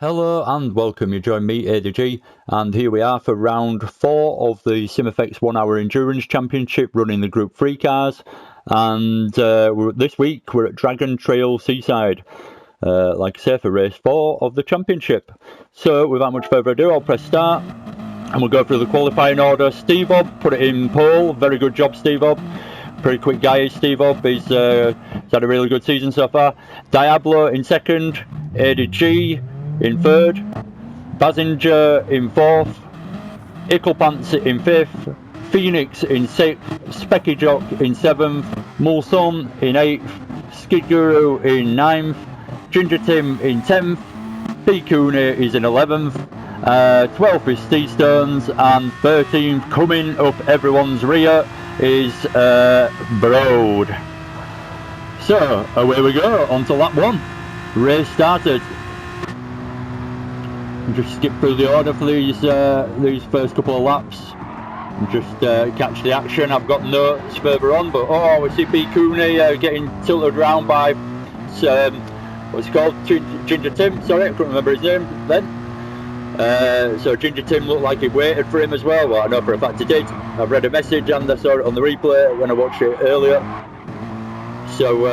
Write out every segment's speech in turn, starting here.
Hello and welcome, you join me, ADG, and here we are for round 4 of the Simfx 1 Hour Endurance Championship running the Group 3 cars, and this week we're at Dragon Trail Seaside, like I say, for race 4 of the championship. So without much further ado, I'll press start and we'll go through the qualifying order. Steve Bob put it in pole, very good job Steve Bob. Pretty quick guy, Steve Bob. He's had a really good season so far. Diablo in second, ADG in third, Bazinger in fourth, Icklepants in fifth, Phoenix in sixth, Specky Jock in seventh, Mulson in eighth, Skid Guru in ninth, Ginger Tim in 10th, P Cooney is in 11th, 12th is Steve Stones, and 13th, coming up everyone's rear, is Broad. So away we go on to lap 1. Race started. Just skip through the order for these first couple of laps and just catch the action. I've got notes further on, but we see P Cooney getting tilted around by what's he called, Ginger Tim, sorry, I couldn't remember his name then. So Ginger Tim looked like he waited for him as well. I know for a fact he did. I've read a message and I saw it on the replay when I watched it earlier. So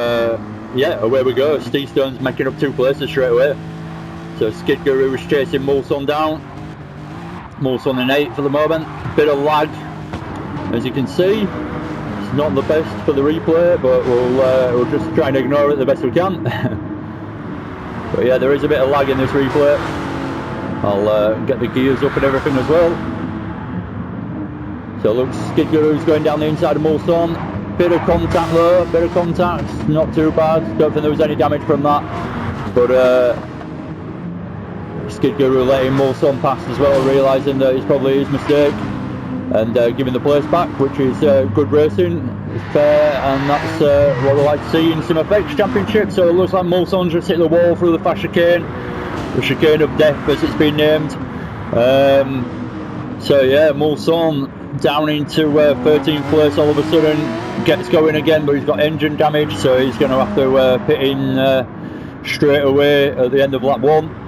yeah, away we go. Steve Stone's making up 2 places straight away. So Skid Guru is chasing Mulson down. Mulson in 8th for the moment. Bit of lag, as you can see. It's not the best for the replay, but we'll just try and ignore it the best we can. But yeah, there is a bit of lag in this replay. I'll get the gears up and everything as well. So look, Skid Guru's going down the inside of Mulson. Bit of contact though, bit of contact. Not too bad. Don't think there was any damage from that. But Skid Guru letting Mulson pass as well, realising that it's probably his mistake, and giving the place back, which is good racing, fair, and that's what we like to see in Simfx Championship. So it looks like Mulson's just hit the wall through the fast chicane, the chicane of death as it's been named. So yeah, Mulson down into 13th place all of a sudden, gets going again, but he's got engine damage, so he's going to have to pit in straight away at the end of lap 1.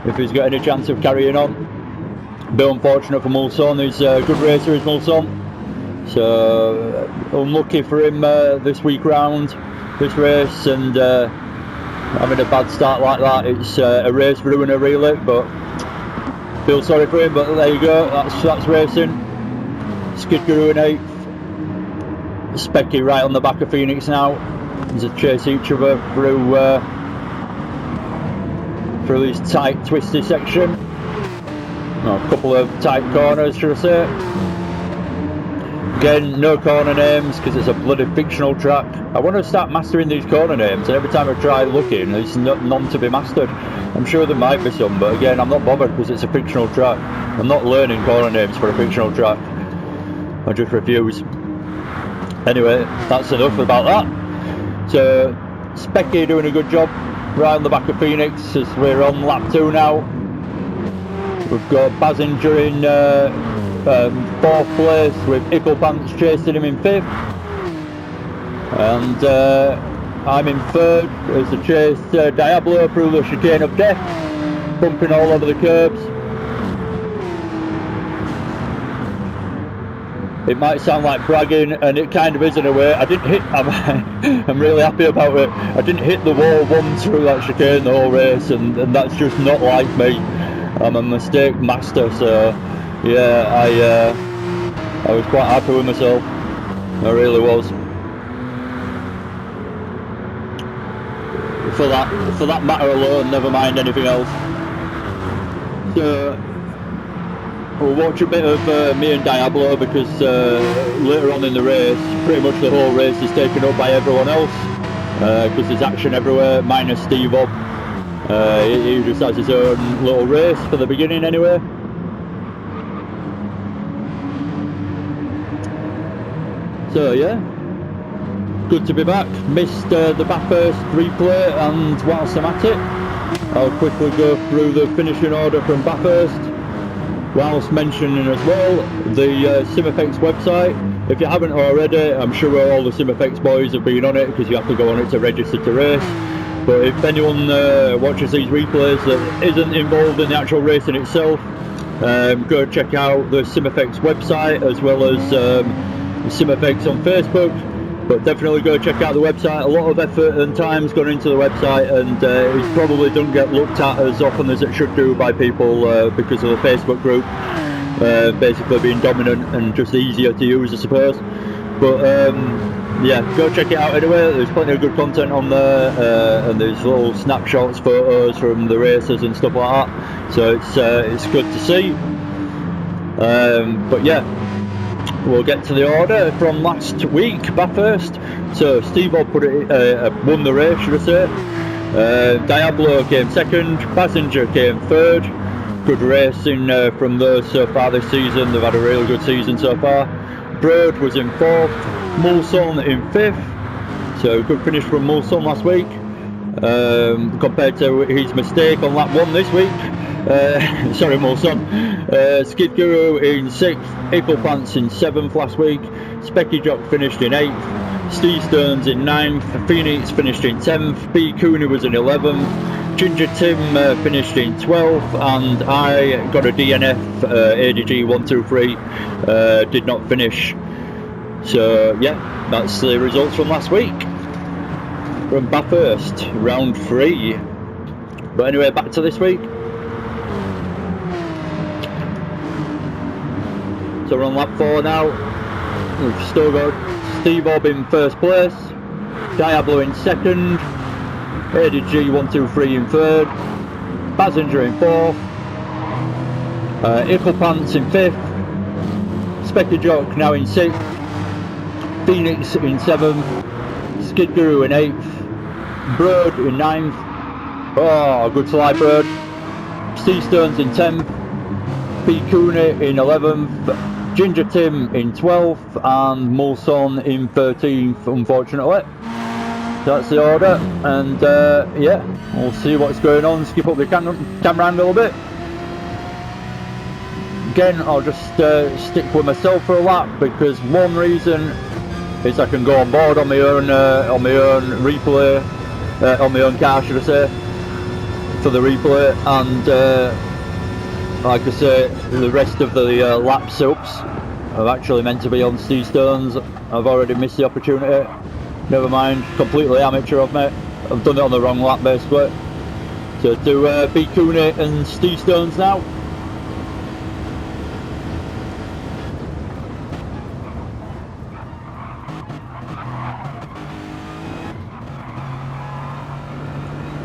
If he's got any chance of carrying on. A bit unfortunate for Mulson. He's a good racer, is Mulson. So unlucky for him this week round, this race, and having a bad start like that, it's a race ruiner really, but feel sorry for him, but there you go, that's racing. Skid Guru in 8th. Specky right on the back of Phoenix now. There's a chase each other through this tight twisty section. A couple of tight corners, should I say. Again, no corner names because it's a bloody fictional track. I want to start mastering these corner names, and every time I try looking there's none to be mastered. I'm sure there might be some, but again I'm not bothered because it's a fictional track. I'm not learning corner names for a fictional track. I just refuse. Anyway, that's enough about that. So Specky doing a good job round the back of Phoenix as we're on lap 2 now. We've got Bazinger in 4th place with Icklepants chasing him in 5th, and I'm in 3rd as the chase Diablo through the chicane of death, bumping all over the curbs. It might sound like bragging, and it kind of is in a way. I didn't hit, I'm really happy about it. I didn't hit the wall once through that chicane the whole race, and that's just not like me. I'm a mistake master, so yeah, I was quite happy with myself. I really was. For that matter alone, never mind anything else. So we'll watch a bit of me and Diablo because later on in the race, pretty much the whole race is taken up by everyone else because there's action everywhere, minus Steve Bob. He just has his own little race for the beginning anyway. So yeah, good to be back. Missed the Bathurst replay, and whilst I'm at it, I'll quickly go through the finishing order from Bathurst, whilst mentioning as well the Simfx website. If you haven't already, I'm sure all the Simfx boys have been on it because you have to go on it to register to race. But if anyone watches these replays that isn't involved in the actual racing itself, go check out the Simfx website as well as Simfx on Facebook. But definitely go check out the website. A lot of effort and time's gone into the website, and it probably doesn't get looked at as often as it should do by people because of the Facebook group basically being dominant and just easier to use, I suppose. But yeah, go check it out anyway. There's plenty of good content on there, and there's little snapshots, photos from the races and stuff like that. So it's good to see. But yeah, we'll get to the order from last week, Bathurst. So Steve-O won the race, should I say. Diablo came second, Passenger came third. Good racing from those so far this season. They've had a really good season so far. Broad was in fourth, Mulson in fifth. So good finish from Mulson last week. Compared to his mistake on lap one this week. Sorry, Mulson. Skid Guru in sixth, Equipants in seventh last week. Specky Jock finished in eighth. Steve Stearns in ninth. Phoenix finished in 10th. B. Cooney was in 11th. Ginger Tim finished in 12th, and I got a DNF, ADG 123, did not finish. So yeah, that's the results from last week from Bathurst, round 3. But anyway, back to this week. So we're on lap 4 now. We've still got Steve-O in first place, Diablo in second, ADG 123 in third, Passenger in fourth, Equipants in fifth, Specky Jock now in sixth, Phoenix in seventh, Skid Guru in eighth, Broad in ninth. Oh, good slide, Broad. Steve Stearns in 10th, P. Cooney in 11th, Ginger Tim in 12th, and Mulson in 13th, unfortunately. That's the order, and yeah, we'll see what's going on. Skip up the camera angle a bit. Again, I'll just stick with myself for a lap, because one reason is I can go on board on my own replay, on my own car, should I say, for the replay, and like I say, the rest of the lap subs are actually meant to be on Steve Stearns. I've already missed the opportunity. Never mind, completely amateur of me. I've done it on the wrong lap basically. So to B. Cooney and Steve Stearns now.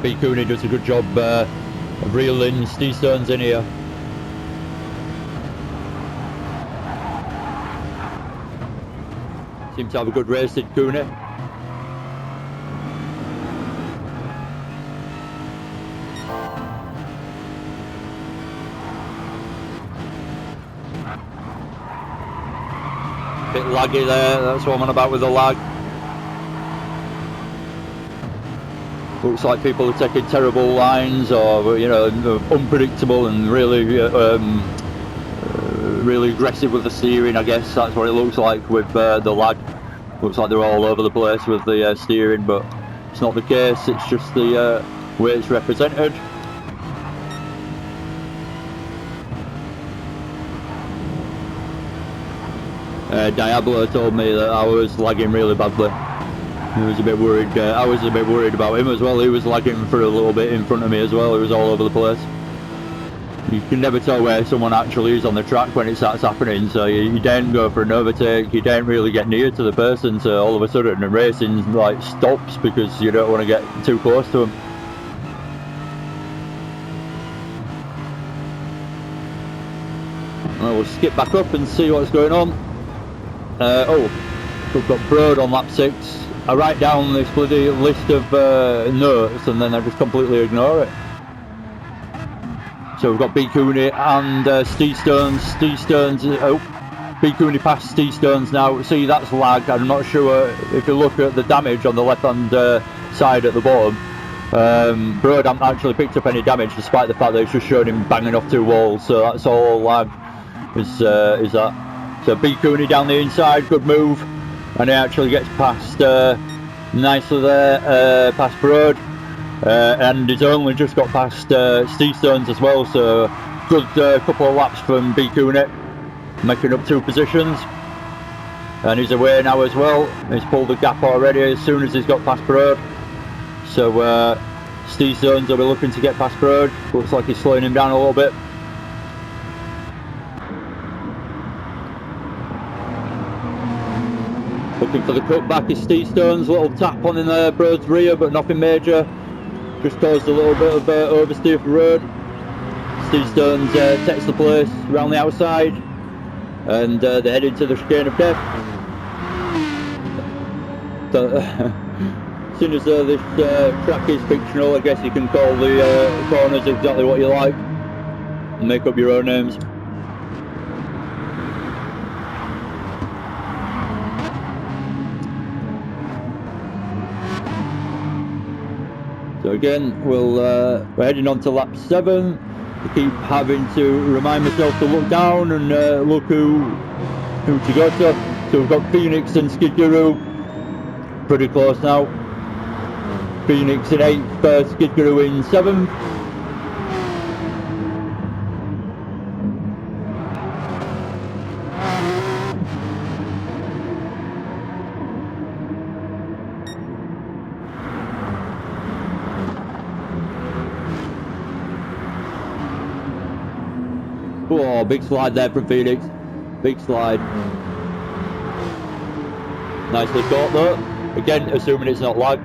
B. Cooney does a good job of reeling Steve Stearns in here. Seems to have a good race, did Cooney. Bit laggy there, that's what I'm on about with the lag. Looks like people are taking terrible lines, or you know, unpredictable and really really aggressive with the steering. I guess that's what it looks like with the lag. Looks like they're all over the place with the steering, but it's not the case. It's just the way it's represented. Diablo told me that I was lagging really badly. He was a bit worried. I was a bit worried about him as well. He was lagging for a little bit in front of me as well. He was all over the place. You can never tell where someone actually is on the track when it starts happening, so you don't go for an overtake, you don't really get near to the person, so all of a sudden the racing like stops because you don't want to get too close to them. Well, we'll skip back up and see what's going on. Oh, we've got Broad on lap 6. I write down this bloody list of notes and then I just completely ignore it. So we've got B. Cooney and Steve Stearns. Steve Stearns, oh, B. Cooney past Steve Stearns now. See, that's lag. I'm not sure if you look at the damage on the left-hand side at the bottom. Broad hasn't actually picked up any damage despite the fact that it's just showing him banging off 2 walls. So that's all lag is that. So B. Cooney down the inside, good move. And he actually gets past nicely there, past Broad. and he's only just got past Seaside as well, so good couple of laps from B Kunik, making up 2 positions. And he's away now as well. He's pulled the gap already as soon as he's got past Broad. So Seaside will be looking to get past Broad. Looks like he's slowing him down a little bit. Looking for the cutback is Seaside's, little tap on in Broad's rear, but nothing major. Just caused a little bit of oversteer for Road. Seaside takes the place around the outside, and they're heading to the chicane of death. As soon as this track is fictional, I guess you can call the corners exactly what you like and make up your own names. So again, we're heading on to lap 7. I keep having to remind myself to look down and look who to go to. So we've got Phoenix and Skid Guru pretty close now. Phoenix in 8th, Skid Guru in 7th. Oh, big slide there from Phoenix. Big slide. Nicely caught though. Again, assuming it's not lag.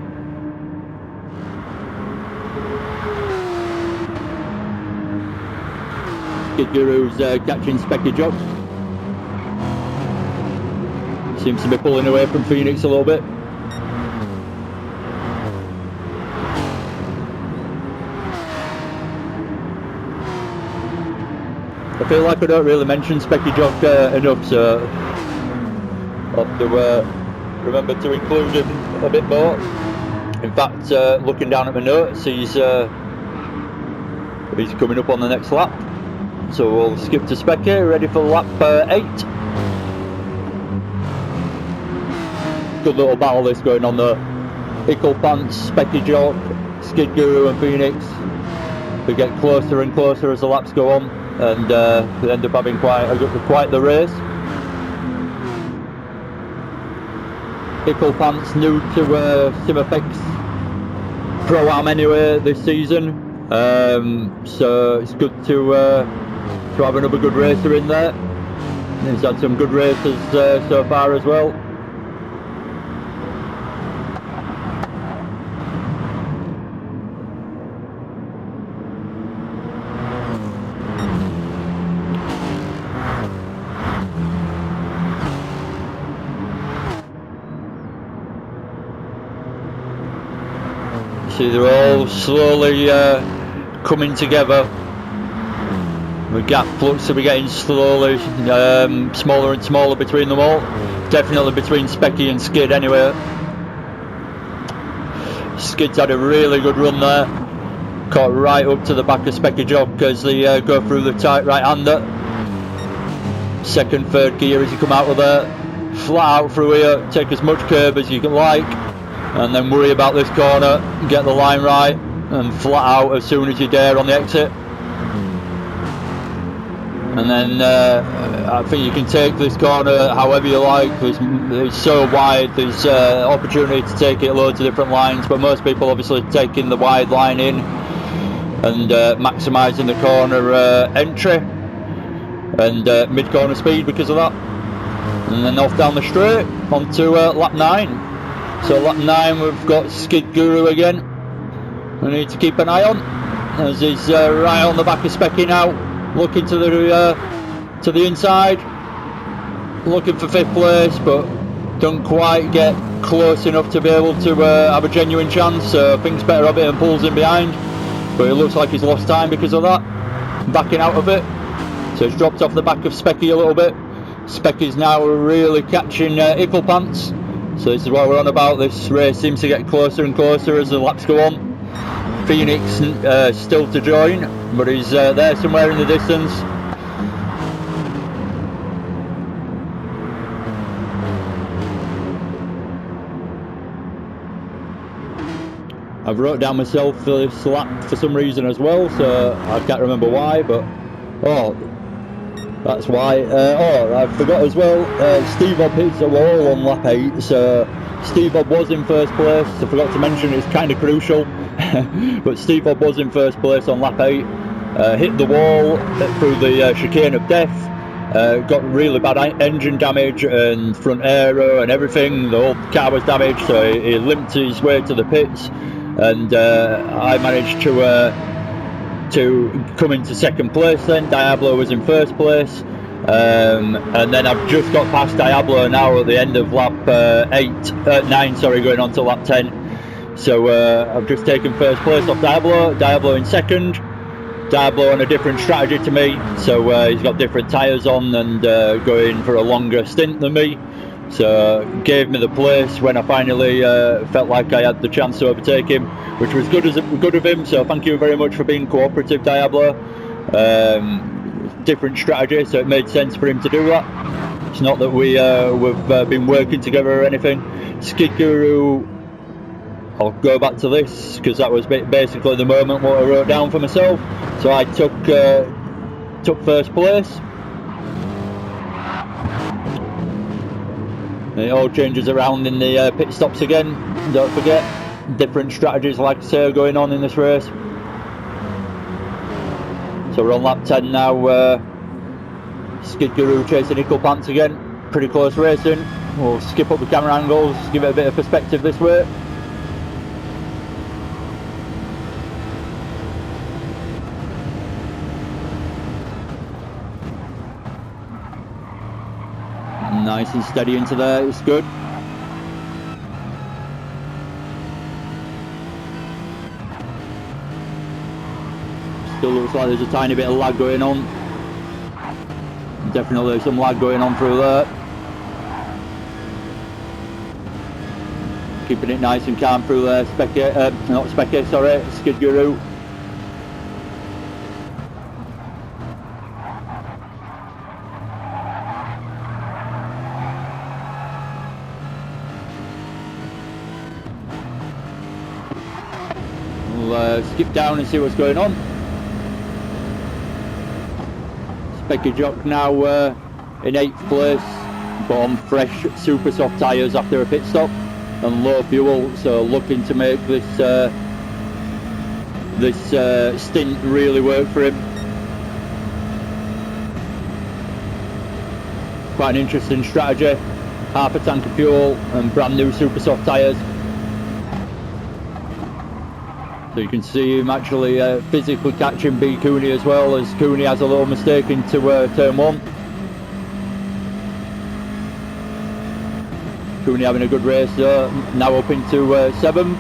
Skid Guru's catching Specky Jock. Seems to be pulling away from Phoenix a little bit. I feel like I don't really mention Specky Jock enough, so I'll have to remember to include him a bit more. In fact, looking down at my notes, he's coming up on the next lap. So we'll skip to Specky, ready for lap 8. Good little battle this going on there. Ickle Pants, Specky Jock, Skid Guru and Phoenix. We get closer and closer as the laps go on, and we end up having quite the race. Ickle Pants new to Simfx Pro-Am anyway this season, so it's good to have another good racer in there. He's had some good races so far as well. See, they're all slowly coming together. The gap looks to be getting slowly smaller and smaller between them all. Definitely between Specky and Skid anyway. Skid's had a really good run there. Caught right up to the back of Specky Jock as they go through the tight right-hander. Second, third gear as you come out of there. Flat out through here, take as much curb as you can like, and then worry about this corner, get the line right, and flat out as soon as you dare on the exit. And then I think you can take this corner however you like. It's so wide, there's opportunity to take it loads of different lines, but most people obviously taking the wide line in and maximising the corner entry and mid-corner speed because of that. And then off down the straight onto lap 9. So lap 9 we've got Skid Guru again. We need to keep an eye on as he's right on the back of Specky now. Looking to the inside, looking for 5th place, but don't quite get close enough to be able to have a genuine chance. So thinks better of it and pulls in behind, but it looks like he's lost time because of that, backing out of it. So he's dropped off the back of Specky a little bit. Specky's now really catching Ickle Pants. So this is what we're on about. This race seems to get closer and closer as the laps go on. Phoenix still to join, but he's there somewhere in the distance. I've wrote down myself for this lap for some reason as well, so I can't remember why, but oh, that's why. Oh, I forgot as well, Steve Bob hits a wall on lap 8, so Steve Bob was in first place. I forgot to mention it's kind of crucial, but Steve Bob was in first place on lap 8, hit the wall through the chicane of death. Got really bad engine damage and front aero and everything. The whole car was damaged, so he limped his way to the pits, and I managed to come into second place. Then Diablo was in first place, and then I've just got past Diablo now at the end of lap 9, sorry, going on to lap 10. So I've just taken first place off Diablo in second. Diablo on a different strategy to me, so he's got different tyres on and going for a longer stint than me, so gave me the place when I finally felt like I had the chance to overtake him, which was good of him, so thank you very much for being cooperative, Diablo. Different strategy, so it made sense for him to do that. It's not that we've been working together or anything. Skid Guru, I'll go back to this because that was basically the moment what I wrote down for myself. So I took first place. And it all changes around in the pit stops again. Don't forget, different strategies, like I say, are going on in this race. So we're on lap 10 now. Skid Guru chasing Nickel Pants again. Pretty close racing. We'll skip up the camera angles, give it a bit of perspective this way. Nice and steady into there, it's good. Still looks like there's a tiny bit of lag going on. Definitely some lag going on through there. Keeping it nice and calm through there, Skid Guru. We'll skip down and see what's going on. Specky Jock now in 8th place, but on fresh super soft tyres after a pit stop and low fuel, so looking to make this stint really work for him. Quite an interesting strategy, half a tank of fuel and brand new super soft tyres. So you can see him actually physically catching B Cooney as well, as Cooney has a little mistake into turn 1. Cooney having a good race now up into 7th.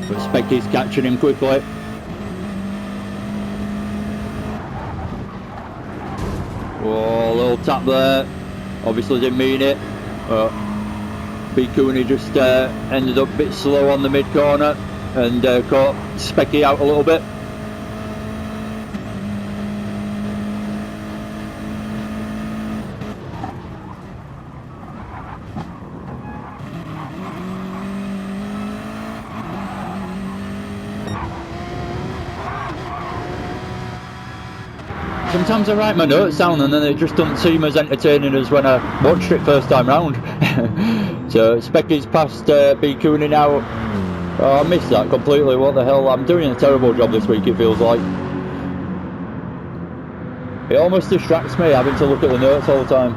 But Specky's catching him quickly. Oh, little tap there. Obviously didn't mean it. B Cooney just ended up a bit slow on the mid corner and caught Specky out a little bit. Sometimes I write my notes down and then it just doesn't seem as entertaining as when I watched it first time round. So Specky's past B Cooney now. Oh, I missed that completely, what the hell, I'm doing a terrible job this week, it feels like. It almost distracts me having to look at the notes all the time.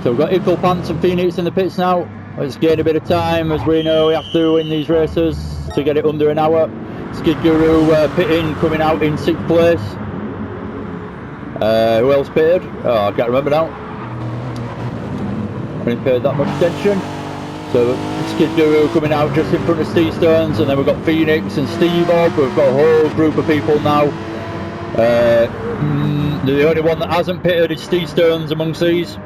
So we've got Ickle Pants and Phoenix in the pits now. Let's gain a bit of time, as we know we have to in these races to get it under an hour. Skid Guru pitting, coming out in 6th place. Who else pitted? Oh, I can't remember now. I didn't pay that much attention. So Skid Guru coming out just in front of Steve Stones, and then we've got Phoenix and Steve Bob. We've got a whole group of people now. The only one that hasn't pitted is Steve Stones amongst these.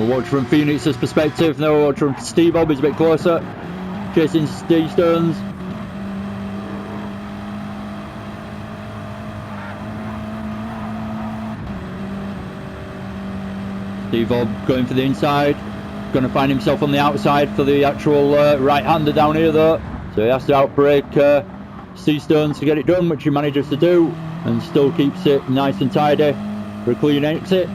we'll watch from Phoenix's perspective. Now we'll watch from Steve Bob, he's a bit closer. Chasing Steve Stones. Steve Bob going for the inside. Going to find himself on the outside for the actual right-hander down here though. So he has to outbrake Steve Stones to get it done, which he manages to do. And still keeps it nice and tidy for a clean exit.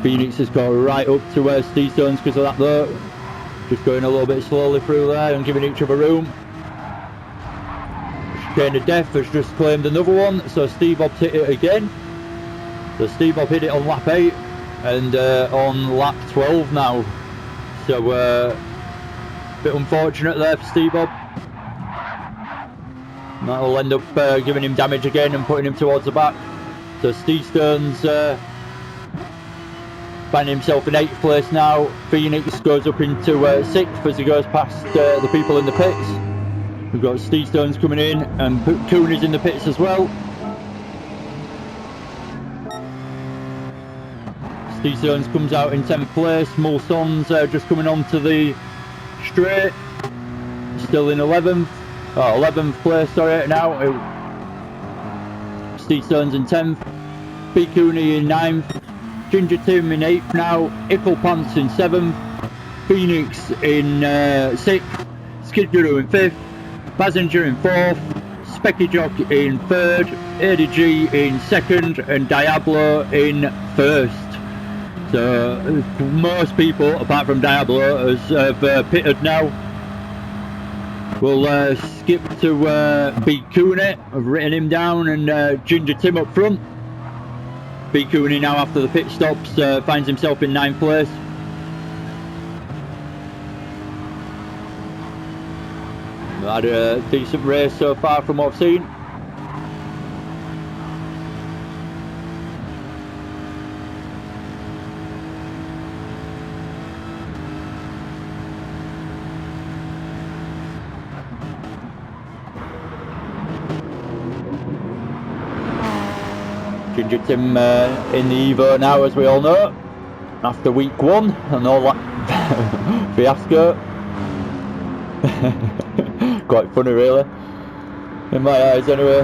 Phoenix has got right up to where Steve Stones because of that though. Just going a little bit slowly through there and giving each other room. Chicane of Death has just claimed another one, so Steve Bob's hit it again. So Steve Bob hit it on lap 8 and on lap 12 now. So a bit unfortunate there for Steve Bob. That'll end up giving him damage again and putting him towards the back. So Steve Stones finding himself in 8th place now. Phoenix goes up into 6th as he goes past the people in the pits. We've got Steve Stones coming in and Kuhn is in the pits as well. Steve Stones comes out in 10th place. Mulson's just coming onto the straight. Still in 11th. Oh, 11th place, sorry, now. Steve Stones in 10th. B. Cooney in 9th. Ginger Tim in 8th now. Ickle Pants in 7th. Phoenix in 6th. Skidguru in 5th. Bazinger in 4th. Specky Jock in 3rd. ADG in 2nd. And Diablo in 1st. So most people, apart from Diablo, have pitted now. We'll skip to B. Cooney. I've written him down, and Ginger Tim up front. B. Cooney now after the pit stops finds himself in 9th place. Had a decent race so far from what I've seen. Ginger Tim in the Evo now, as we all know, after week 1 and all that fiasco. Quite funny really, in my eyes anyway.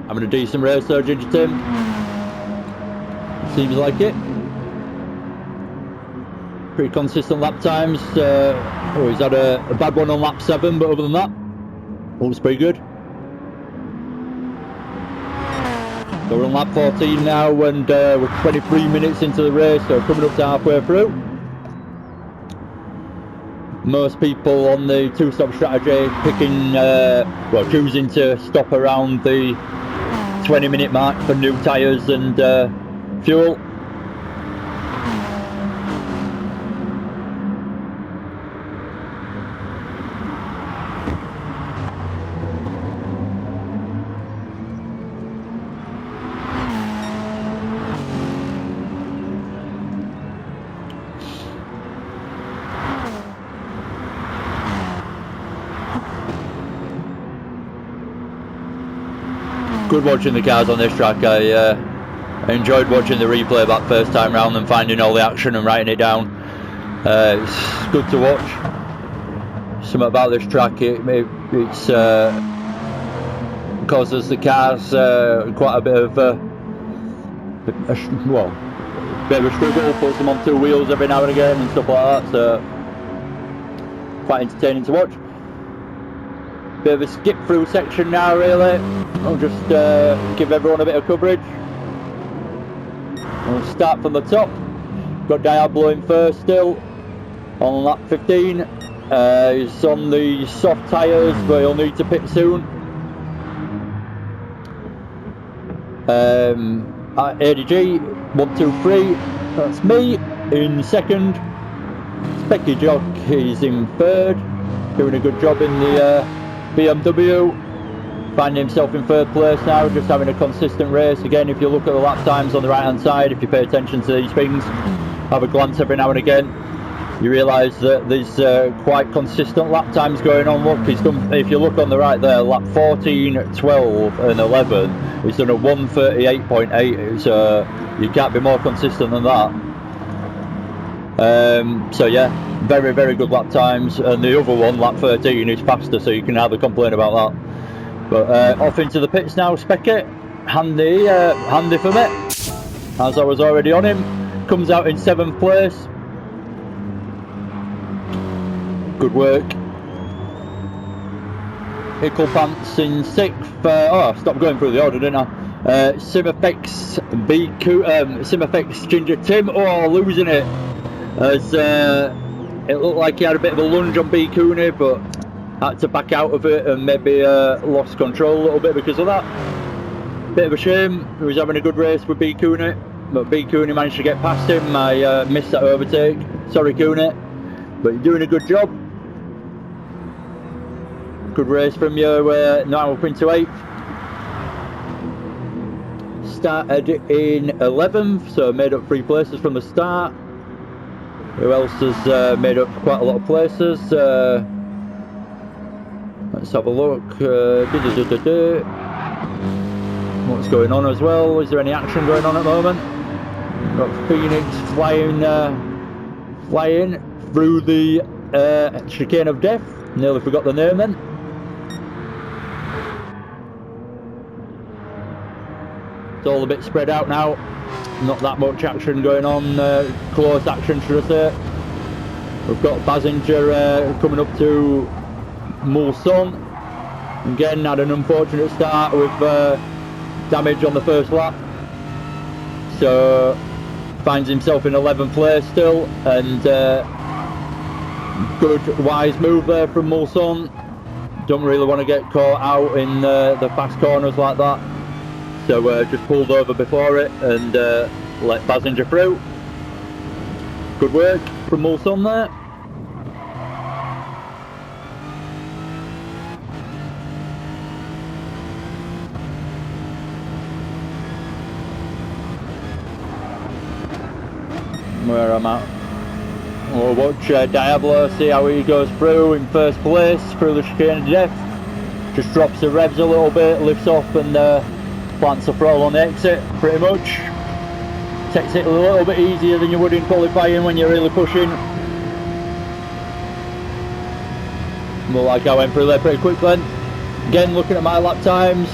Having a decent race though, Ginger Tim. Seems like it. Pretty consistent lap times. He's had a bad one on lap 7, but other than that, looks pretty good. So we're on lap 14 now, and we're 23 minutes into the race, so coming up to halfway through. Most people on the two-stop strategy picking, choosing to stop around the 20-minute mark for new tyres and fuel. Good watching the cars on this track. I enjoyed watching the replay that first time round and finding all the action and writing it down. It's good to watch. Something about this track, it's causes the cars quite a bit of bit of a struggle, puts them on 2 wheels every now and again and stuff like that, so quite entertaining to watch. Bit of a skip through section now really. I'll just give everyone a bit of coverage. We'll start from the top. Got Diablo in first still on lap 15. He's on the soft tyres, but he'll need to pit soon. ADG 1, 2, 3. That's me in second. Specky Jock is in third, doing a good job in the BMW. Finding himself in third place now, just having a consistent race. Again, if you look at the lap times on the right hand side, if you pay attention to these things, have a glance every now and again. you realise that there's quite consistent lap times going on. Look, he's done, if you look on the right there, lap 14, 12 and 11, he's done a 1:38.8, so you can't be more consistent than that. So yeah, very, very good lap times, and the other one, lap 13, is faster, so you can hardly complain about that. But off into the pits now, Specky, handy for me, as I was already on him. Comes out in 7th place. Good work. Ickle Pants in 6th. I stopped going through the order, didn't I? Simfx Simfx Ginger Tim. Oh, losing it. As it looked like he had a bit of a lunge on B Cooney, but had to back out of it and maybe lost control a little bit because of that. Bit of a shame. He was having a good race with B Cooney, but B Cooney managed to get past him. I missed that overtake. Sorry, Cooney, but you're doing a good job. Good race from you. Now up into 8th. Started in 11th, so made up 3 places from the start. Who else has made up quite a lot of places? Let's have a look. What's going on as well? Is there any action going on at the moment? Got Phoenix flying through the chicane of death. Nearly forgot the name then. It's all a bit spread out now. Not that much action going on. Close action, should I say. We've got Basinger coming up to Mulsanne. Again, had an unfortunate start with damage on the first lap. So finds himself in 11th place still, and good wise move there from Mulsanne. Don't really want to get caught out in the fast corners like that, so just pulled over before it and let Basinger through. Good work from Mulsanne there. Where I'm at. We'll watch Diablo, see how he goes through in 1st place through the chicane of death. Just drops the revs a little bit, lifts off and plants a throttle on the exit pretty much. Takes it a little bit easier than you would in qualifying when you're really pushing. Well, like I went through there pretty quick then. Again, looking at my lap times,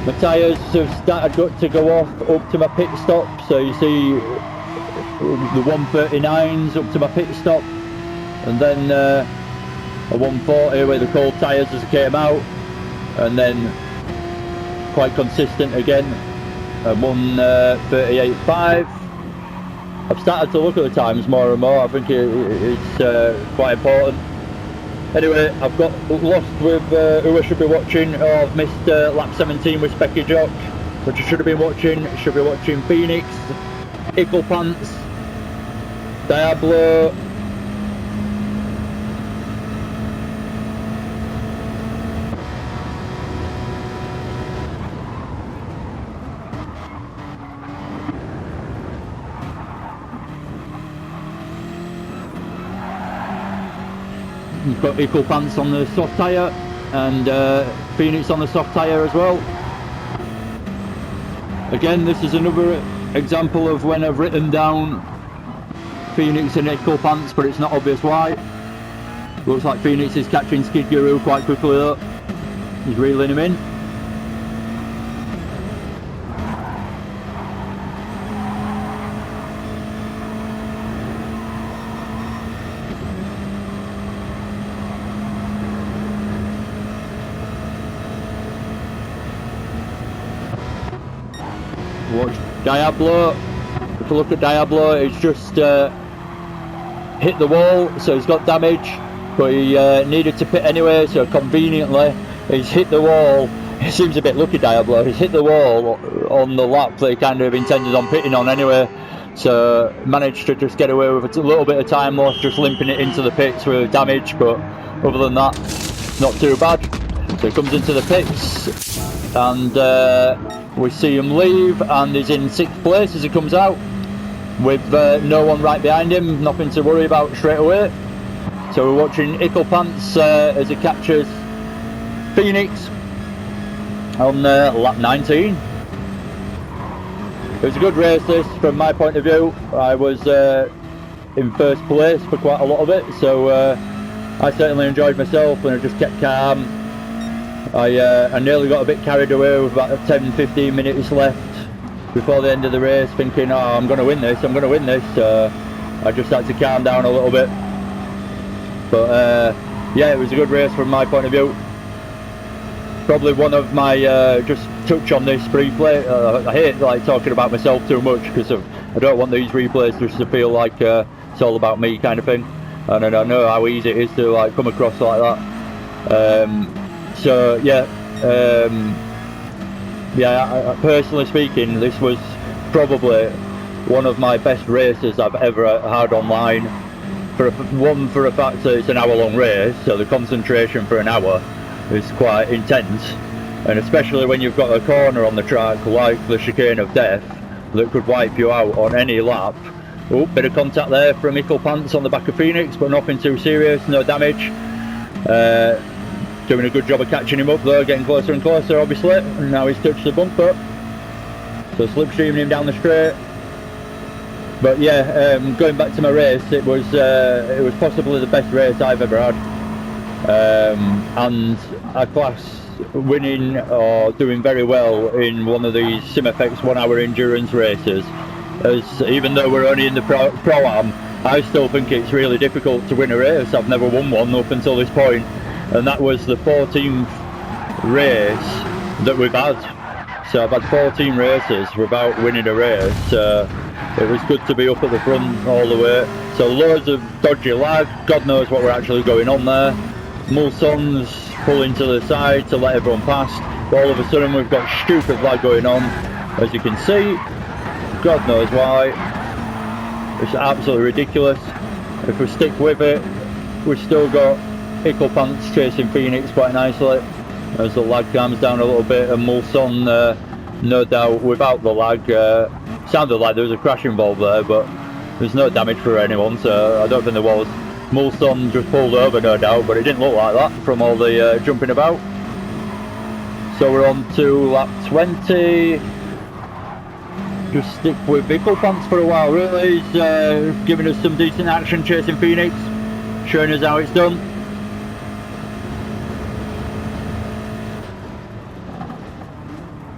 my tyres have started to go off up to my pit stop, so you see the 139s up to my pit stop, and then a 140 with the cold tyres as it came out, and then quite consistent again, a 138.5. I've started to look at the times more and more. I think it's quite important. Anyway, I've got lost with who I should be watching. I've missed lap 17 with Specky Jock, which I should have been watching. Should be watching Phoenix, Ickle Pants, Diablo, you've got Ickle Pants on the soft tyre and Phoenix on the soft tyre as well. Again, this is another example of when I've written down Phoenix and Ickle Pants, but it's not obvious why. Looks like Phoenix is catching Skid Guru quite quickly though. He's reeling him in. Watch Diablo. If you look at Diablo, it's just hit the wall, so he's got damage, but he needed to pit anyway, so conveniently he's hit the wall. It seems a bit lucky, Diablo. He's hit the wall on the lap that he kind of intended on pitting on anyway, so managed to just get away with a little bit of time loss, just limping it into the pits with damage, but other than that, not too bad. So he comes into the pits, and we see him leave, and he's in 6th place as he comes out. with no one right behind him, nothing to worry about straight away. So we're watching Pants as he catches Phoenix on lap 19. It was a good race this from my point of view. I was in first place for quite a lot of it, so I certainly enjoyed myself and I just kept calm. I nearly got a bit carried away with about 10-15 minutes left before the end of the race, thinking, oh, I'm going to win this, I'm going to win this. I just had to calm down a little bit. But yeah, it was a good race from my point of view. Probably one of my, just touch on this briefly, I hate like talking about myself too much because I don't want these replays just to feel like it's all about me kind of thing. And I know how easy it is to like come across like that. So yeah, yeah, personally speaking, this was probably one of my best races I've ever had online. For a fact that it's an hour-long race, so the concentration for an hour is quite intense, and especially when you've got a corner on the track like the chicane of death that could wipe you out on any lap. Oh, bit of contact there from Pants on the back of Phoenix, but nothing too serious, no damage. Doing a good job of catching him up though, getting closer and closer obviously, and now he's touched the bumper, so slipstreaming him down the straight. But yeah, going back to my race, it was possibly the best race I've ever had, and I class winning or doing very well in one of these Simfx 1 hour endurance races, as even though we're only in the pro-am, I still think it's really difficult to win a race. I've never won one up until this point, and that was the 14th race that we've had. So I've had 14 races without winning a race. It was good to be up at the front all the way. So loads of dodgy lag, God knows what were actually going on there. Mulson's pulling to the side to let everyone pass. But all of a sudden we've got stupid lag going on, as you can see. God knows why. It's absolutely ridiculous. If we stick with it, we've still got Pants chasing Phoenix quite nicely as the lag calms down a little bit, and Mulson, no doubt without the lag, sounded like there was a crash involved there, but there's no damage for anyone, so I don't think there was. Mulson just pulled over, no doubt, but it didn't look like that from all the jumping about. So we're on to lap 20. Just stick with Pants for a while really. He's giving us some decent action chasing Phoenix, showing us how it's done.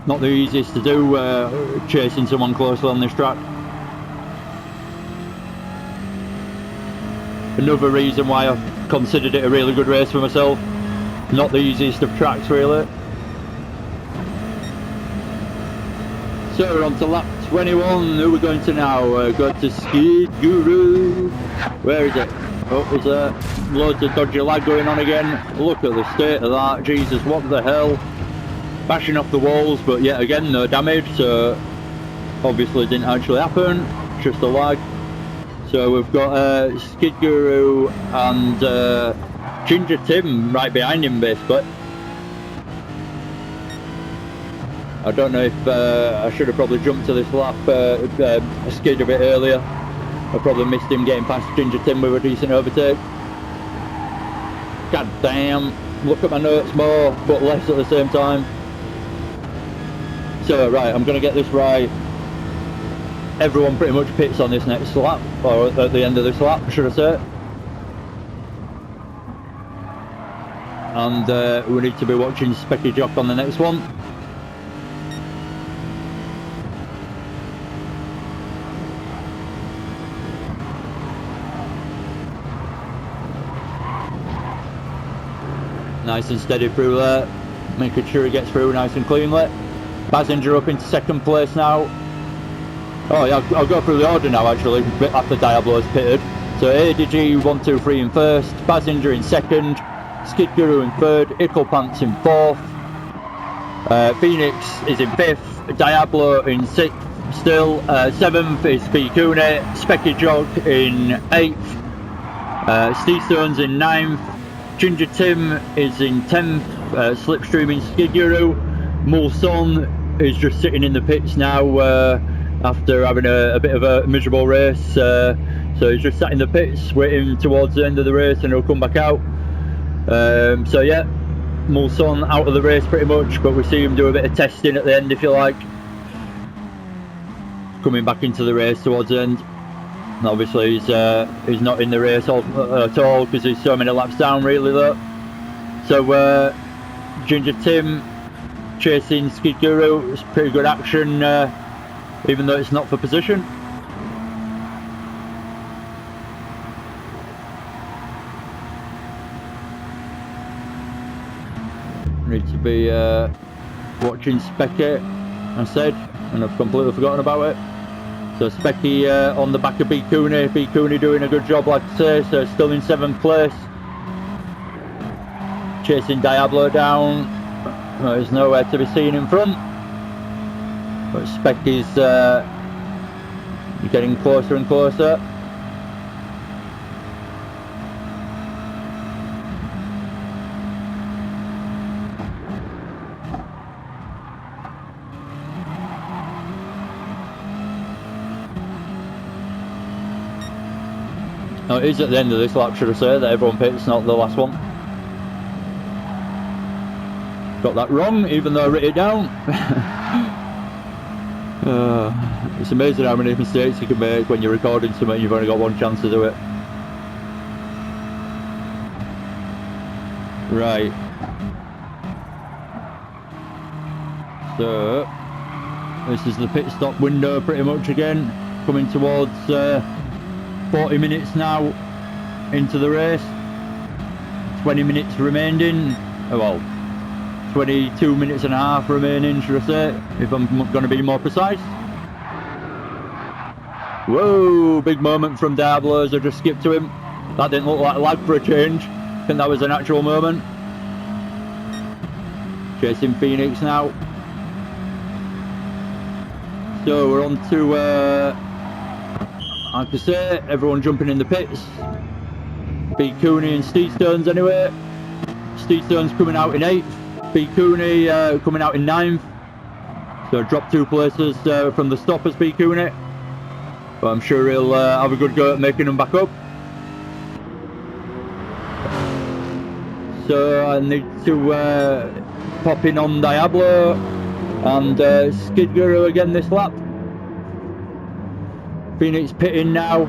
Not the easiest to do, chasing someone closely on this track. Another reason why I've considered it a really good race for myself. Not the easiest of tracks really. So we're on to lap 21. Who are we going to now? Go to Skid Guru. Where is it? Oh, there's loads of dodgy lag going on again. Look at the state of that. Jesus, what the hell? Bashing off the walls, but yet again no damage, so obviously didn't actually happen, just a lag. So we've got Skid Guru and Ginger Tim right behind him basically. I don't know if I should have probably jumped to this lap Skid a bit earlier. I probably missed him getting past Ginger Tim with a decent overtake. God damn, look at my notes more but less at the same time. So right, I'm going to get this right. Everyone pretty much pits on this next lap, or at the end of this lap, should I say. And we need to be watching Specky Jock on the next one. Nice and steady through there, making sure he gets through nice and cleanly. Basinger up into second place now. Oh yeah, I'll go through the order now actually, after Diablo's pitted. So ADG 1, 2, 3 in first, Basinger in second, Skid Guru in third, Pants in fourth, Phoenix is in fifth, Diablo in sixth still, seventh is Pikune, Specky Jock in eighth, Steve Stone's in ninth, Ginger Tim is in 10th, slipstreaming Skid Guru. Mulson is just sitting in the pits now, after having a bit of a miserable race. So he's just sat in the pits waiting towards the end of the race, and he'll come back out. So yeah, Mulson out of the race pretty much, but we see him do a bit of testing at the end, if you like. Coming back into the race towards the end. And obviously he's not in the race at all because he's so many laps down really though. So Ginger Tim chasing Skid Guru. It's pretty good action, even though it's not for position. Need to be watching Specky, I said, and I've completely forgotten about it. So Specky on the back of B Cooney. B Cooney doing a good job, like I say, so still in 7th place. Chasing Diablo down. There's nowhere to be seen in front. But Specky's getting closer and closer. No, it is at the end of this lap, should I say, that everyone pits, not the last one. Got that wrong, even though I wrote it down. It's amazing how many mistakes you can make when you're recording something and you've only got one chance to do it. Right. So, this is the pit stop window pretty much again. Coming towards 40 minutes now into the race. 20 minutes remaining. Well, 22 minutes and a half remaining, should I say, if I'm going to be more precise. Whoa, big moment from Diablo as I just skipped to him. That didn't look like lag for a change. I think that was an actual moment. Chasing Phoenix now. So we're on to, like I say, everyone jumping in the pits. B Cooney and Steve Stones anyway. Steve Stones coming out in 8th. B Cooney coming out in 9th. So dropped 2 places from the stoppers, B Cooney. But I'm sure he'll have a good go at making them back up. So I need to pop in on Diablo and Skid Guru again this lap. Phoenix pitting now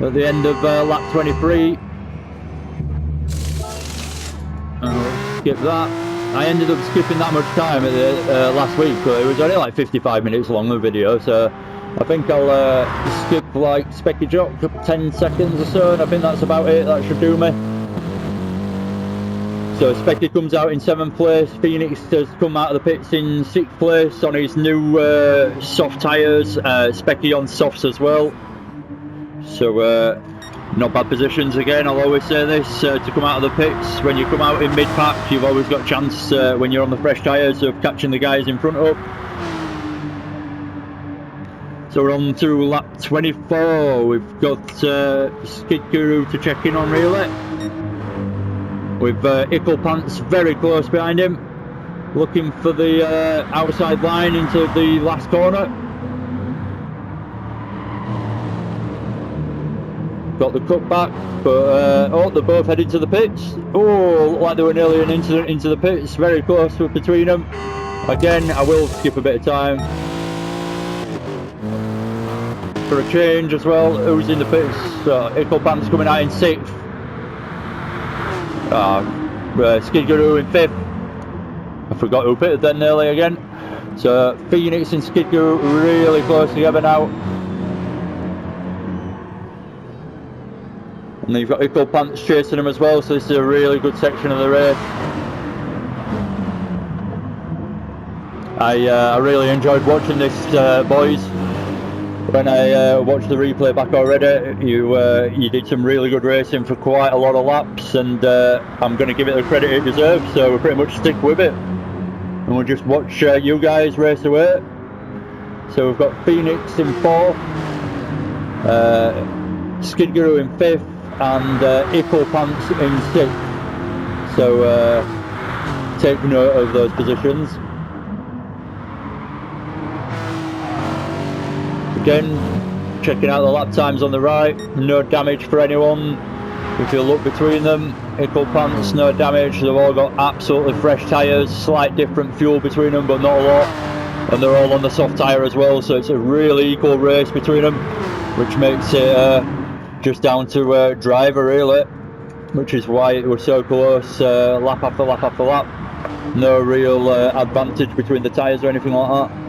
at the end of lap 23. Skip that. I ended up skipping that much time at the last week, but it was only like 55 minutes long, the video, so I think I'll skip like Specky Jock 10 seconds or so, and I think that's about it. That should do me. So Specky comes out in 7th place. Phoenix has come out of the pits in 6th place on his new soft tyres. Specky on softs as well. So not bad positions again. I'll always say this, to come out of the pits. When you come out in mid-pack, you've always got a chance when you're on the fresh tyres of catching the guys in front up. So we're on to lap 24. We've got Skid Guru to check in on really. With Ickle Pants very close behind him, looking for the outside line into the last corner. Got the cutback, but oh, they're both heading to the pits. Oh, looked like they were nearly an incident into the pits. Very close between them. Again, I will skip a bit of time for a change as well. Who's in the pits? Ickle Pants coming out in 6th. Skid Guru in 5th. I forgot who pitted then nearly again. So Phoenix and Skid Guru really close together now. And then you've got Ickle Pants chasing them as well, so this is a really good section of the race. I really enjoyed watching this, boys. When I watched the replay back already, you did some really good racing for quite a lot of laps, and I'm going to give it the credit it deserves, so we'll pretty much stick with it. And we'll just watch you guys race away. So we've got Phoenix in 4th, Skid Guru in 5th, and Ickle Pants in 6th. So take note of those positions. Again, checking out the lap times on the right, no damage for anyone. If you look between them, Ickle Pants, no damage. They've all got absolutely fresh tyres, slight different fuel between them, but not a lot. And they're all on the soft tyre as well, so it's a really equal race between them, which makes it just down to driver really, which is why it was so close, lap after lap after lap. No real advantage between the tyres or anything like that.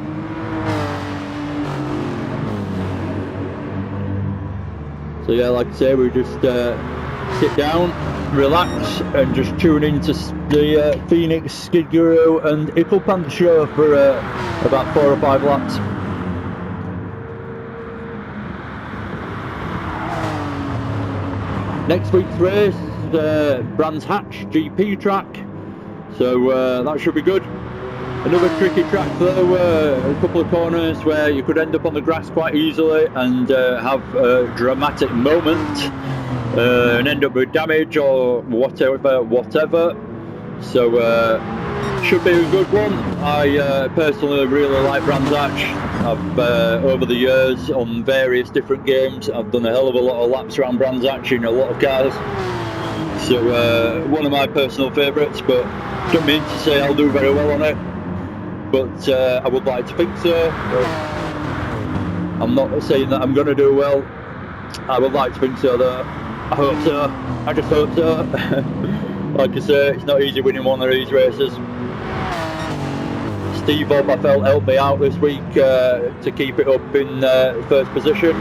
So yeah, like I say, we just sit down, relax, and just tune into the Phoenix, Skid Guru and Ickle Pants show for about 4 or 5 laps. Next week's race, Brands Hatch GP track, so that should be good. Another tricky track though, a couple of corners where you could end up on the grass quite easily and have a dramatic moment and end up with damage or whatever. So should be a good one. I personally really like Brands Hatch. I've over the years on various different games, I've done a hell of a lot of laps around Brands Hatch in a lot of cars. So one of my personal favourites, but don't mean to say I'll do very well on it. But I would like to think so. I'm not saying that I'm going to do well. I would like to think so though. I hope so. I just hope so. Like I say, it's not easy winning one of these races. Steve Bob, I felt, helped me out this week to keep it up in first position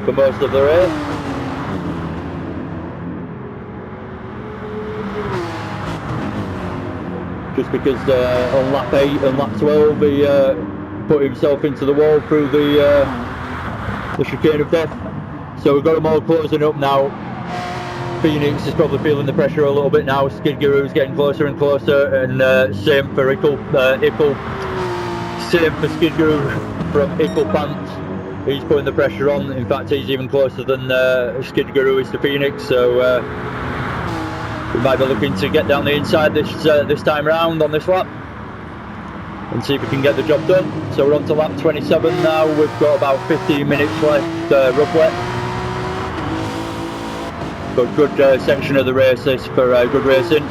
for most of the race. Just because on lap 8 and lap 12 he put himself into the wall through the chicane of death. So we've got them all closing up now. Phoenix is probably feeling the pressure a little bit now. Skid Guru's getting closer and closer, and same for Ickle. Same for Skid Guru from Ickle Pants. He's putting the pressure on. In fact, he's even closer than Skid Guru is to Phoenix. So we might be looking to get down the inside this time round on this lap and see if we can get the job done. So we're on to lap 27 now. We've got about 15 minutes left roughly. But good section of the race this for good racing.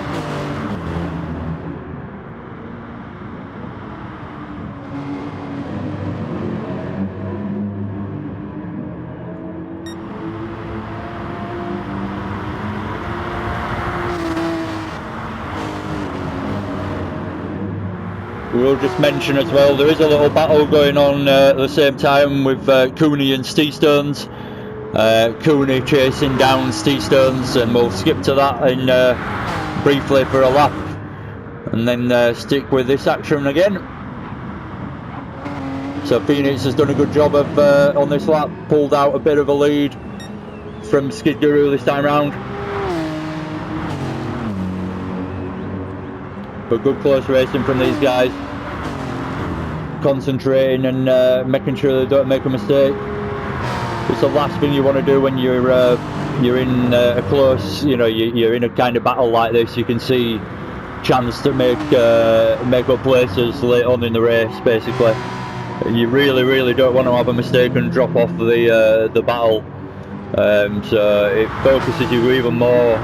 We'll just mention as well, there is a little battle going on at the same time with Cooney and Steestones. Cooney chasing down Steestones, and we'll skip to that in briefly for a lap and then stick with this action again. So Phoenix has done a good job of on this lap, pulled out a bit of a lead from Skid Guru this time round. But good close racing from these guys, concentrating and making sure they don't make a mistake. It's the last thing you want to do when you're in a close, you're in a kind of battle like this. You can see chance to make up places late on in the race. Basically, you really don't want to have a mistake and drop off the battle. So it focuses you even more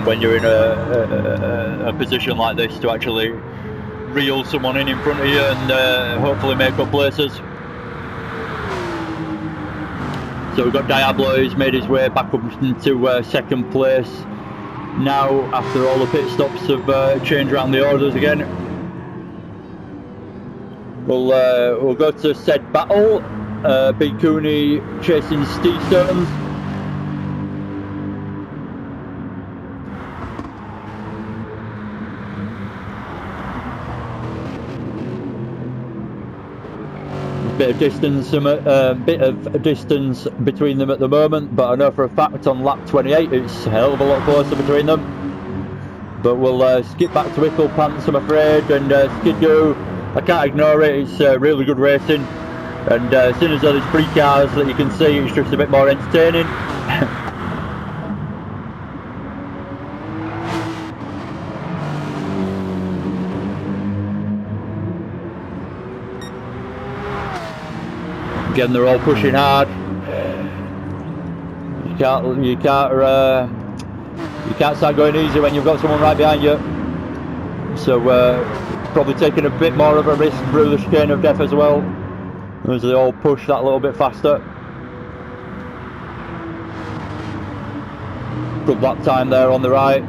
when you're in a position like this to actually reel someone in front of you and hopefully make up places. So we've got Diablo, who's made his way back up into second place now after all the pit stops have changed around the orders again. We'll go to said battle. Big Cooney chasing Steestones. Bit of distance between them at the moment, but I know for a fact on lap 28 it's a hell of a lot closer between them. But we'll skip back to Ickle Pants, I'm afraid, and Skid Guru. I can't ignore it, it's really good racing, and as soon as there's 3 cars that you can see, it's just a bit more entertaining. Again, they're all pushing hard. You can't start going easy when you've got someone right behind you. So probably taking a bit more of a risk through the chicane of death as well, as they all push that little bit faster. Good lap time there on the right,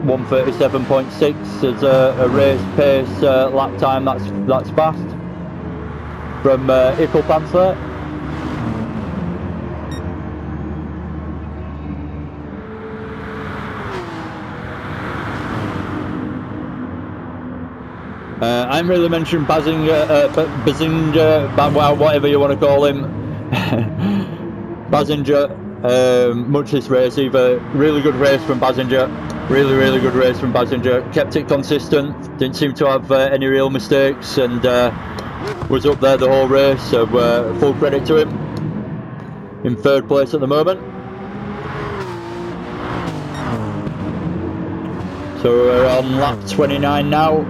1:37.6 as a race pace lap time. That's fast from Ickelpants there. I haven't really mentioned Basinger, whatever you want to call him. Basinger, much this race either. Really good race from Basinger. Really good race from Basinger. Kept it consistent. Didn't seem to have any real mistakes, and was up there the whole race. So full credit to him. In third place at the moment. So we're on lap 29 now.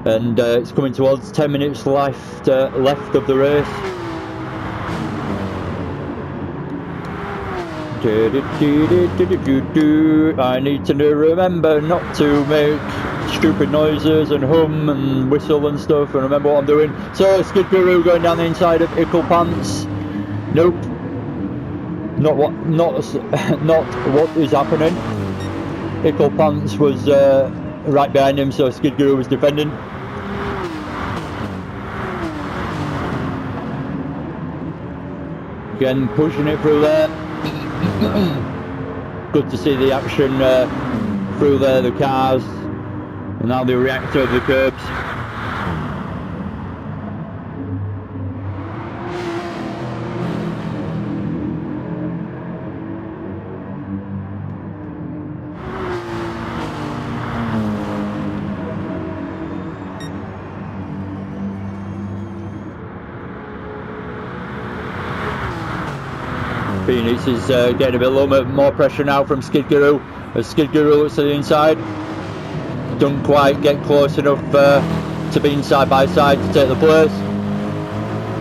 And it's coming towards 10 minutes left of the race. I need to remember not to make stupid noises and hum and whistle and stuff, and remember what I'm doing. So Skid Guru going down the inside of Ickelpants. Nope. Not what is happening. Ickelpants was right behind him, so Skid Guru was defending. Again, pushing it through there. Good to see the action through there, the cars, and now they react over the curbs. Phoenix is getting a little bit more pressure now from Skid Guru. As Skid Guru looks to the inside, don't quite get close enough to being side by side to take the place.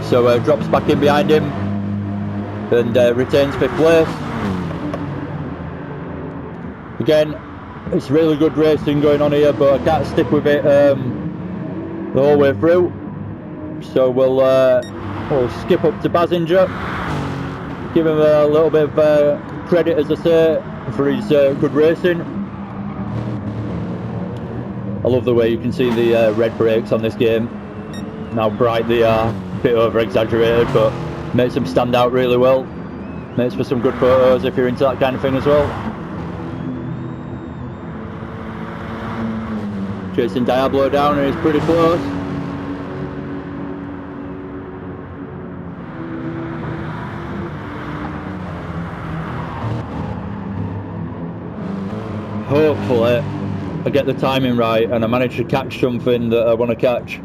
So drops back in behind him and retains 5th place. Again, it's really good racing going on here, but I can't stick with it the whole way through. So we'll skip up to Basinger. Give him a little bit of credit, as I say, for his good racing. I love the way you can see the red brakes on this game, and how bright they are. A bit over exaggerated, but makes them stand out really well. Makes for some good photos if you're into that kind of thing as well. Chasing Diablo down, and he's pretty close. Hopefully I get the timing right and I manage to catch something that I want to catch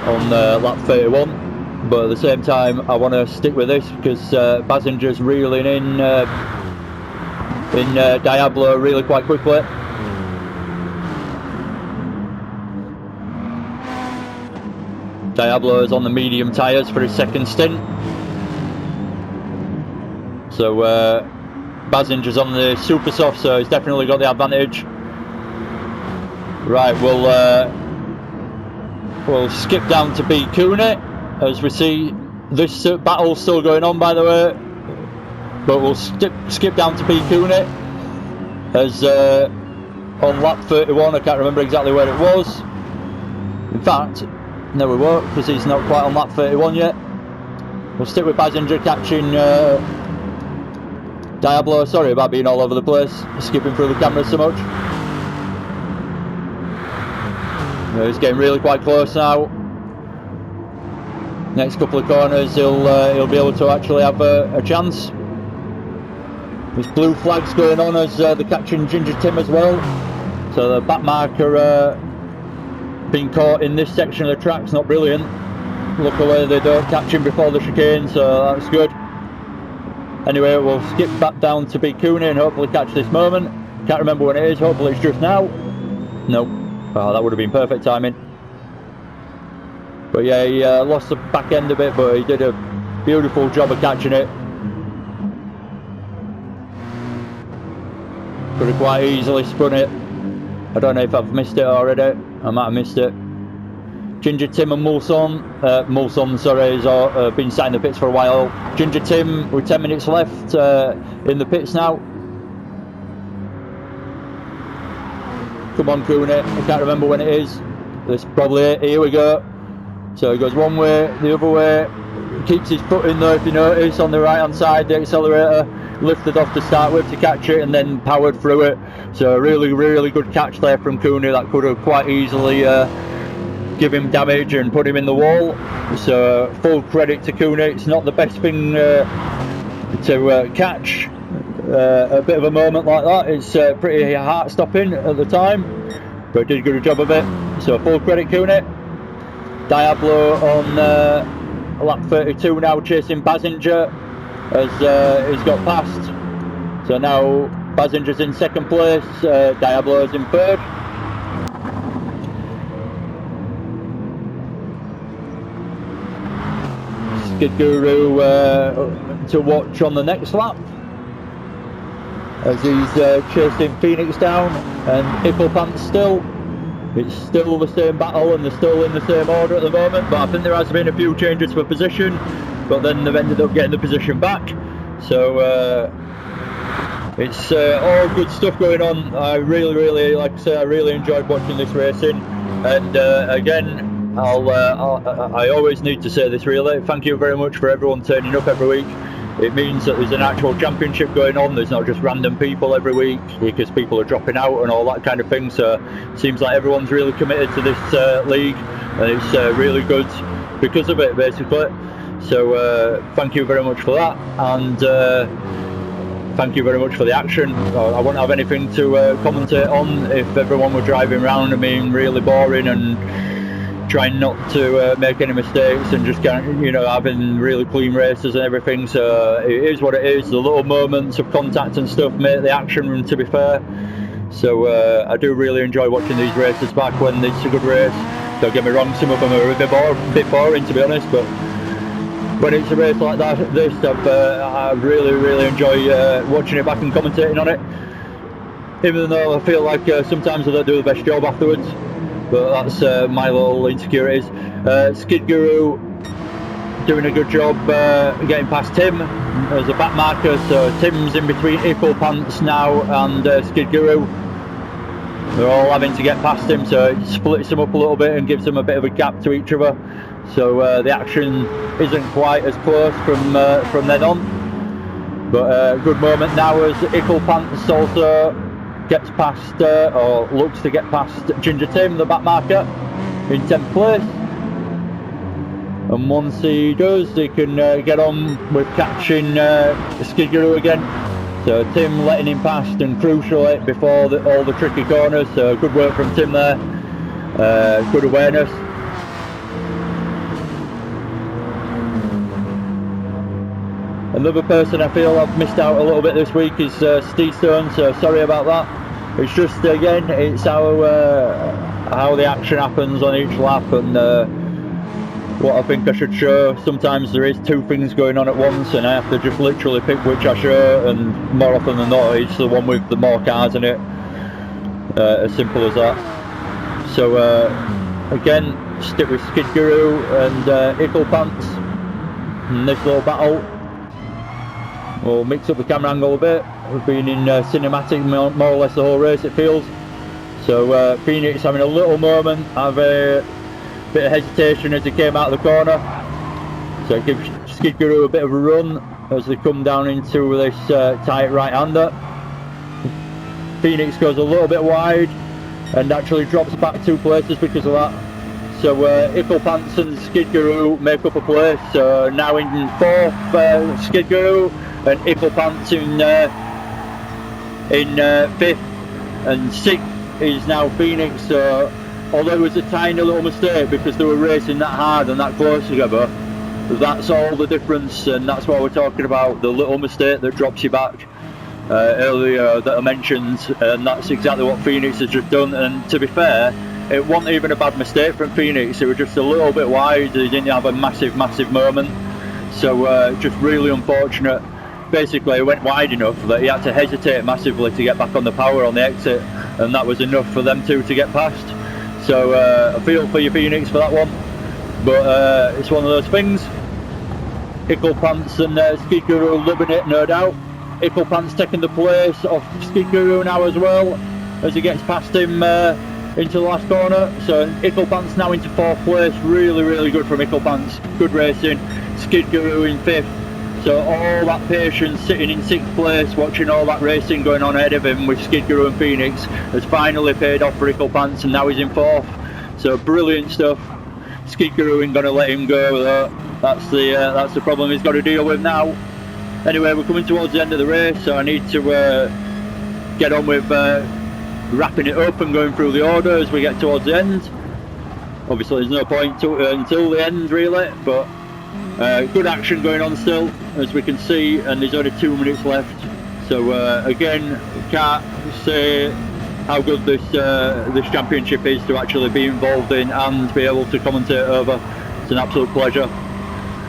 on lap 31, but at the same time I want to stick with this because Basinger's reeling in Diablo really quite quickly. Diablo is on the medium tyres for his second stint, so Basinger's on the super soft, so he's definitely got the advantage. Right, we'll skip down to B Cooney as we see this battle still going on, by the way. But we'll skip down to B Cooney as on lap 31. I can't remember exactly where it was. In fact, no, we won't, because he's not quite on lap 31 yet. We'll stick with Basinger catching Diablo. Sorry about being all over the place, skipping through the cameras so much. He's getting really quite close now. Next couple of corners he'll be able to actually have a chance. There's blue flags going on as they're catching Ginger Tim as well. So the back marker being caught in this section of the track's not brilliant. Luckily they don't catch him before the chicane, so that's good. Anyway, we'll skip back down to B Cooney and hopefully catch this moment. Can't remember when it is, hopefully it's just now. Nope. Oh, that would have been perfect timing. But yeah, he lost the back end a bit, but he did a beautiful job of catching it. Could have quite easily spun it. I don't know if I've missed it already. I might have missed it. Ginger Tim and Mulson, sorry, has been sat in the pits for a while. Ginger Tim with 10 minutes left in the pits now. Come on, Cooney. I can't remember when it is. This is probably it. Here we go. So he goes one way, the other way. Keeps his foot in there, if you notice, on the right hand side, the accelerator. Lifted off to start with to catch it and then powered through it. So really, really good catch there from Cooney. That could have quite easily give him damage and put him in the wall. So full credit to Cooney. It's not the best thing to catch a bit of a moment like that. It's pretty heart stopping at the time, but he did a good job of it. So full credit Cooney. Diablo on lap 32 now, chasing Bassinger as he's got past. So now Bassinger's in second place, Diablo's in third. Skid Guru to watch on the next lap as he's chasing Phoenix down, and Ipplepants still. It's still the same battle and they're still in the same order at the moment, but I think there has been a few changes for position, but then they've ended up getting the position back. So it's all good stuff going on. I really, like I say, I really enjoyed watching this racing, and again, I always need to say this really, thank you very much for everyone turning up every week. It means that there's an actual championship going on. There's not just random people every week because people are dropping out and all that kind of thing. So it seems like everyone's really committed to this league, and it's really good because of it, basically. So thank you very much for that, and thank you very much for the action. I wouldn't have anything to commentate on if everyone were driving around and being really boring and trying not to make any mistakes and just having really clean races and everything. So it is what it is. The little moments of contact and stuff make the action, to be fair. So I do really enjoy watching these races back when it's a good race. Don't get me wrong, some of them are a bit boring, to be honest, but when it's a race like that, I really enjoy watching it back and commentating on it, even though I feel like sometimes I don't do the best job afterwards. But that's my little insecurities. Skid Guru doing a good job getting past Tim as a back marker, so Tim's in between Ipplepants now and Skid Guru. They're all having to get past him, so it splits them up a little bit and gives them a bit of a gap to each other. So the action isn't quite as close from then on. But good moment now as Ipplepants also gets past, or looks to get past Ginger Tim, the back marker, in 10th place. And once he does, he can get on with catching Skid Guru again. So Tim letting him past and crucially before all the tricky corners. So good work from Tim there. Good awareness. Another person I feel I've missed out a little bit this week is Steve Stone, so sorry about that. It's just, again, it's how the action happens on each lap, and what I think I should show. Sometimes there is two things going on at once and I have to just literally pick which I show, and more often than not it's the one with the more cars in it. As simple as that. So again, stick with Skid Guru and Ipplepants in this little battle. We'll mix up the camera angle a bit. We've been in cinematic more or less the whole race, it feels. So Phoenix having a little moment, have a bit of hesitation as he came out of the corner. So it gives Skid Guru a bit of a run as they come down into this tight right-hander. Phoenix goes a little bit wide and actually drops back 2 places because of that. So Ipplepants and Skid Guru make up a place. So now in 4th, Skid Guru, and Ipplepants in 5th, and 6th is now Phoenix. So although it was a tiny little mistake because they were racing that hard and that close together, that's all the difference, and that's what we're talking about, the little mistake that drops you back earlier that I mentioned, and that's exactly what Phoenix has just done. And to be fair, it wasn't even a bad mistake from Phoenix. It was just a little bit wide. He didn't have a massive moment. So just really unfortunate. Basically, it went wide enough that he had to hesitate massively to get back on the power on the exit, and that was enough for them two to get past. So I feel for you, Phoenix, for that one. But it's one of those things. Icklepants and Skid Guru loving it, no doubt. Icklepants taking the place of Skid Guru now as well, as he gets past him into the last corner. So Icklepants now into 4th place. Really good from Icklepants. Good racing. Skid Guru in 5th. So all that patience sitting in 6th place, watching all that racing going on ahead of him with Skid Guru and Phoenix, has finally paid off for Icklepants, and now he's in 4th. So brilliant stuff. Skid Guru ain't gonna let him go though. That's the problem he's got to deal with now. Anyway, we're coming towards the end of the race, so I need to get on with wrapping it up and going through the order as we get towards the end. Obviously there's no point until the end really, but good action going on still, as we can see, and there's only 2 minutes left. So again, can't say how good this championship is to actually be involved in and be able to commentate over. It's an absolute pleasure.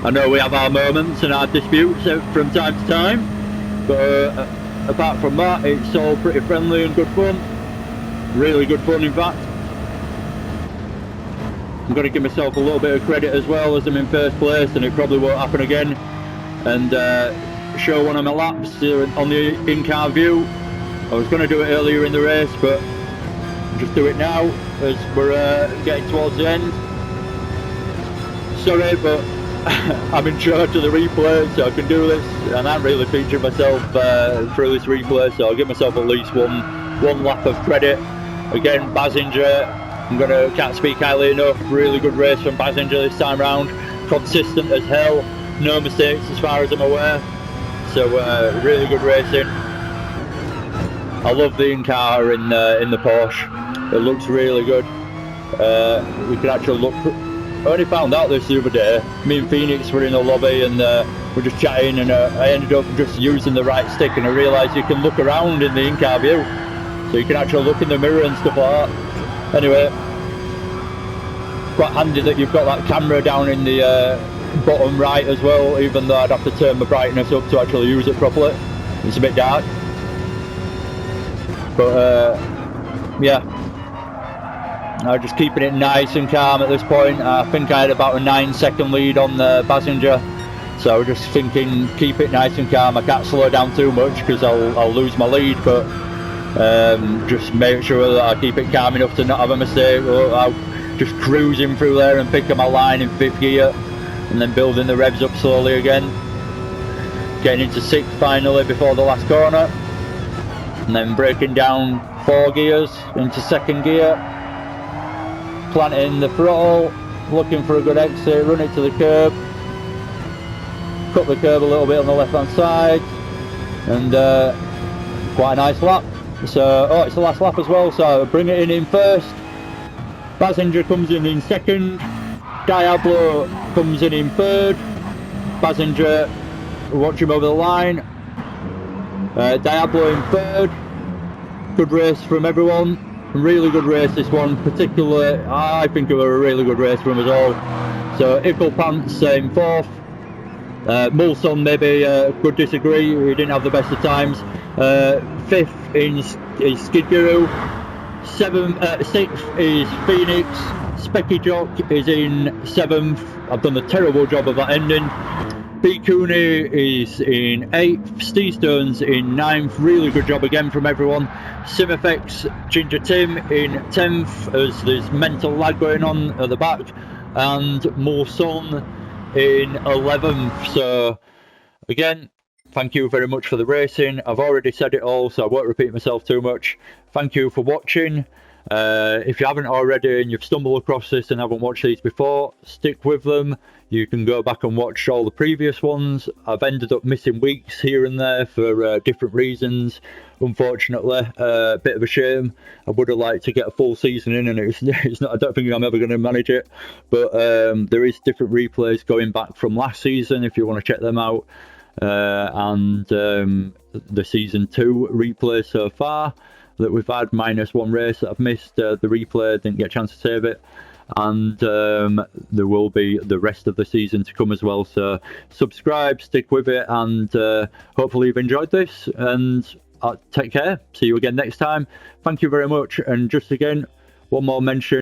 I know we have our moments and our disputes from time to time, but apart from that, it's all pretty friendly and good fun. Really good fun, in fact. I'm going to give myself a little bit of credit as well, as I'm in 1st place, and it probably won't happen again, and show one of my laps on the in-car view. I was going to do it earlier in the race, but I'll just do it now as we're getting towards the end. Sorry, but I'm in charge of the replay, so I can do this, and I'm really featuring myself through this replay, so I'll give myself at least one lap of credit. Again, Basinger, can't speak highly enough. Really good race from Basinger this time round. Consistent as hell, no mistakes as far as I'm aware. So really good racing. I love the in-car in the Porsche. It looks really good. We can actually look. I only found out this the other day. Me and Phoenix were in the lobby and we're just chatting, and I ended up just using the right stick, and I realised you can look around in the in-car view, so you can actually look in the mirror and stuff like that. Anyway, quite handy that you've got that camera down in the bottom right as well, even though I'd have to turn my brightness up to actually use it properly. It's a bit dark, but yeah, I'm just keeping it nice and calm at this point. I think I had about a 9-second lead on the Basinger, so I was just thinking, keep it nice and calm. I can't slow down too much because I'll lose my lead, but just make sure that I keep it calm enough to not have a mistake. I'll just cruising through there and picking my line in 5th gear, and then building the revs up slowly again, getting into 6th finally before the last corner, and then breaking down 4 gears into 2nd gear, planting the throttle, looking for a good exit, run it to the curb, cut the curb a little bit on the left hand side, and quite a nice lap. So it's the last lap as well, so bring it in 1st. Basinger comes in 2nd, Diablo comes in 3rd, Basinger, watch him over the line, Diablo in 3rd. Good race from everyone, really good race this one, particularly I think it was a really good race from us all. So Icklepants in 4th, Mulson maybe could disagree, he didn't have the best of times. 5th is Skid Guru, 6th is Phoenix, Specky Jock is in 7th. I've done a terrible job of that ending. B Cooney is in 8th, Steve Stone's in 9th, really good job again from everyone. Simfx Ginger Tim in 10th, as there's mental lag going on at the back, and Mulson in 11th. So again, thank you very much for the racing. I've already said it all, so I won't repeat myself too much. Thank you for watching. If you haven't already and you've stumbled across this and haven't watched these before, stick with them. You can go back and watch all the previous ones. I've ended up missing weeks here and there for different reasons, unfortunately. A bit of a shame. I would have liked to get a full season in, and it's not, I don't think I'm ever going to manage it. But there is different replays going back from last season if you want to check them out. And the season 2 replay so far. that we've had, minus one race that I've missed, the replay, didn't get a chance to save it. And there will be the rest of the season to come as well. So subscribe, stick with it, and hopefully you've enjoyed this. And take care. See you again next time. Thank you very much. And just again, one more mention.